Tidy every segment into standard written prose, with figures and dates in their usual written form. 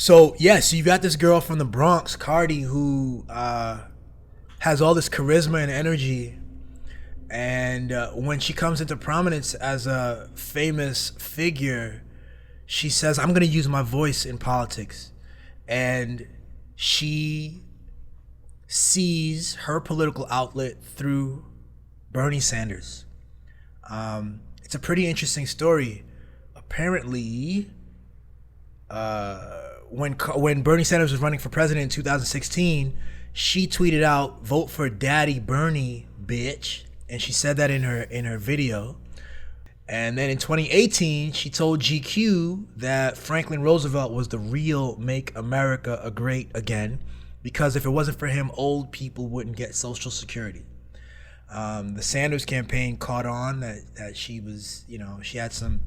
So yes, you got this girl from the Bronx, Cardi, who has all this charisma and energy, and when she comes into prominence as a famous figure, she says, "I'm going to use my voice in politics," and she sees her political outlet through Bernie Sanders. It's a pretty interesting story. Apparently, when Bernie Sanders was running for president in 2016, she tweeted out, "Vote for Daddy Bernie, bitch," and she said that in her video. And then in 2018, she told GQ that Franklin Roosevelt was the real Make America Great Again, because if it wasn't for him, old people wouldn't get Social Security. The Sanders campaign caught on that she was, she had some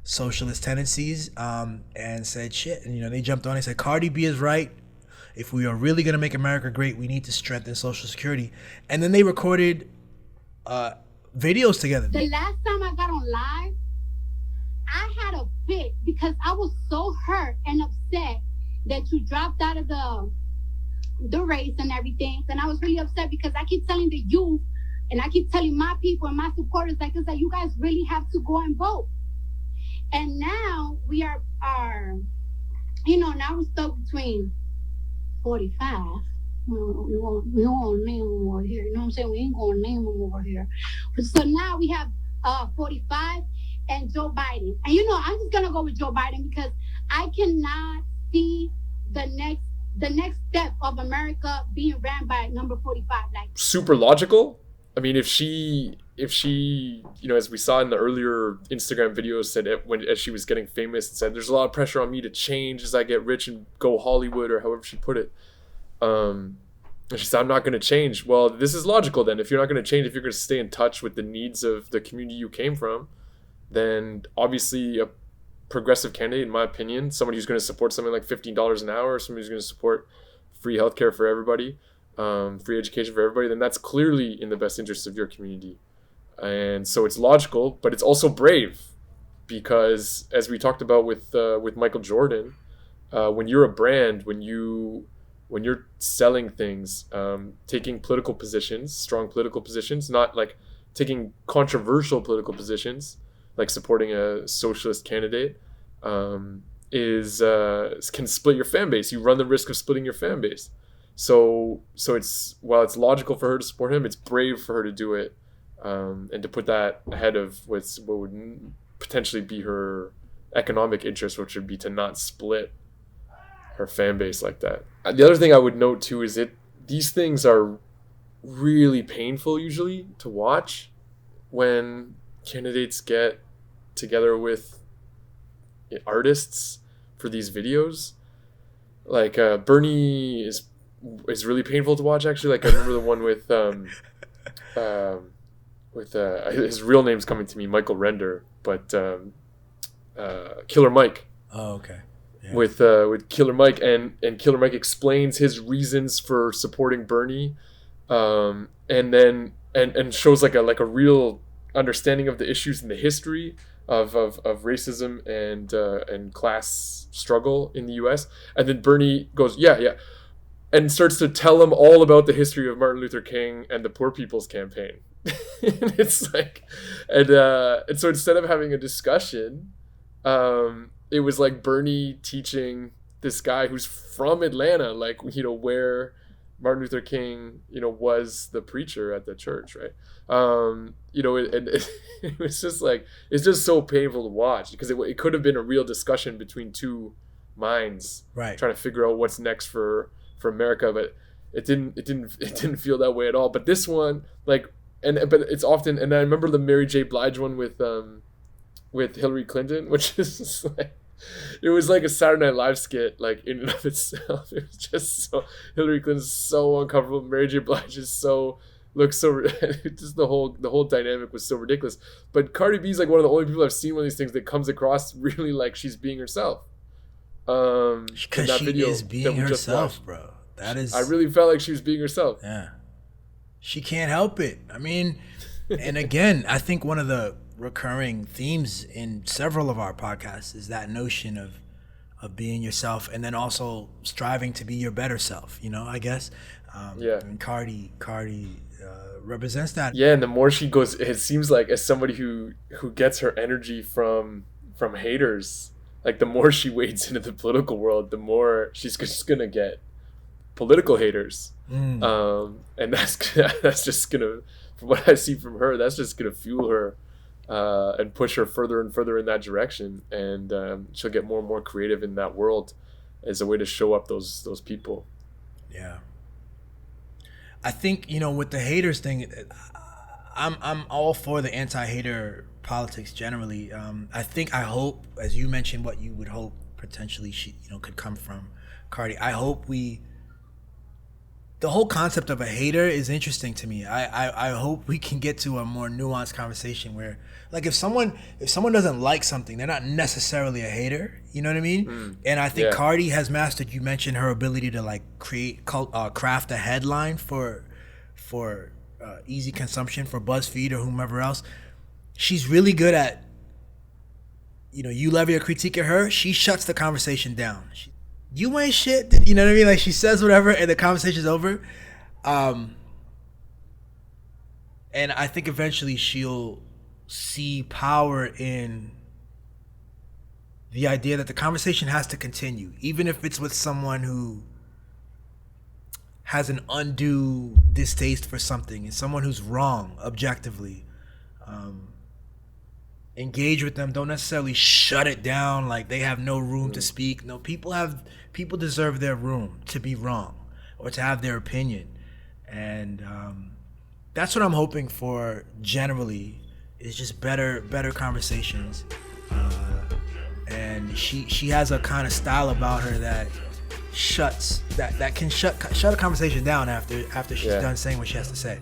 socialist tendencies, and said shit. And, they jumped on and said, Cardi B is right. If we are really going to make America great, we need to strengthen Social Security. And then they recorded videos together. The last time I got on live, I had a fit because I was so hurt and upset that you dropped out of the race and everything. And I was really upset because I keep telling the youth and I keep telling my people and my supporters, like, it's like, you guys really have to go and vote. And now we are now we're stuck between 45. We don't want to name them over here. You know what I'm saying? We ain't going to name them over here. So now we have 45 and Joe Biden. And I'm just going to go with Joe Biden because I cannot see the next step of America being ran by number 45. Like, super logical. I mean, if she, as we saw in the earlier Instagram videos, said as she was getting famous, and said, "There's a lot of pressure on me to change as I get rich and go Hollywood," or however she put it. And she said, "I'm not going to change." Well, this is logical then. If you're not going to change, if you're going to stay in touch with the needs of the community you came from, then obviously a progressive candidate, in my opinion, somebody who's going to support something like $15 an hour, somebody who's going to support free healthcare for everybody, free education for everybody, then that's clearly in the best interest of your community. And so it's logical, but it's also brave, because as we talked about with Michael Jordan, when you're a brand, when you're selling things, taking political positions, strong political positions, not like taking controversial political positions, like supporting a socialist candidate, can split your fan base. You run the risk of splitting your fan base. So while it's logical for her to support him, it's brave for her to do it, and to put that ahead of what would potentially be her economic interest, which would be to not split her fan base like that. The other thing I would note too is these things are really painful usually to watch when candidates get together with artists for these videos. Like Bernie is really painful to watch, actually. Like I remember the one with his real name's coming to me, Michael Render, but Killer Mike. Oh, okay. Yeah. With Killer Mike, and Killer Mike explains his reasons for supporting Bernie, and then shows like a real understanding of the issues in the history of racism and class struggle in the U.S. And then Bernie goes, yeah, and starts to tell him all about the history of Martin Luther King and the Poor People's Campaign. And it's like, and so instead of having a discussion, it was like Bernie teaching this guy who's from Atlanta, like, where Martin Luther King, was the preacher at the church, right? And it was just like, it's just so painful to watch, because it could have been a real discussion between two minds, right, trying to figure out what's next for America, but it didn't feel that way at all. But this one, but it's often, and I remember the Mary J. Blige one with Hillary Clinton, which is just like, it was like a Saturday Night Live skit, like in and of itself. It was just so, Hillary Clinton's so uncomfortable, Mary J. Blige is looks so just the whole dynamic was so ridiculous. But Cardi B is like one of the only people I've seen one of these things that comes across really like she's being herself. Because she is being herself, bro. That is, I really felt like she was being herself. Yeah, she can't help it. I mean, and again, I think one of the recurring themes in several of our podcasts is that notion of being yourself, and then also striving to be your better self, you know, I guess. And Cardi represents that. Yeah, and the more she goes, it seems like, as somebody who gets her energy from haters, like the more she wades into the political world, the more she's just gonna get political haters. And that's just gonna, from what I see from her, that's just gonna fuel her and push her further and further in that direction, and she'll get more and more creative in that world as a way to show up those people. Yeah, I think, you know, with the haters thing, I'm all for the anti-hater politics generally. I hope, as you mentioned, what you would hope potentially she, you know, could come from Cardi. I hope the whole concept of a hater is interesting to me. I hope we can get to a more nuanced conversation where, like, if someone doesn't like something, they're not necessarily a hater. You know what I mean? And I think Cardi has mastered. You mentioned her ability to like craft a headline for easy consumption for BuzzFeed or whomever else. She's really good at, you know, you levy a critique at her, she shuts the conversation down. You ain't shit. You know what I mean? Like, she says whatever and the conversation's over. And I think eventually she'll see power in the idea that the conversation has to continue, even if it's with someone who has an undue distaste for something and someone who's wrong objectively. Engage with them. Don't necessarily shut it down like they have no room to speak. No, people deserve their room to be wrong or to have their opinion, and that's what I'm hoping for generally, is just better conversations. And she has a kind of style about her that can shut a conversation down after she's done saying what she has to say.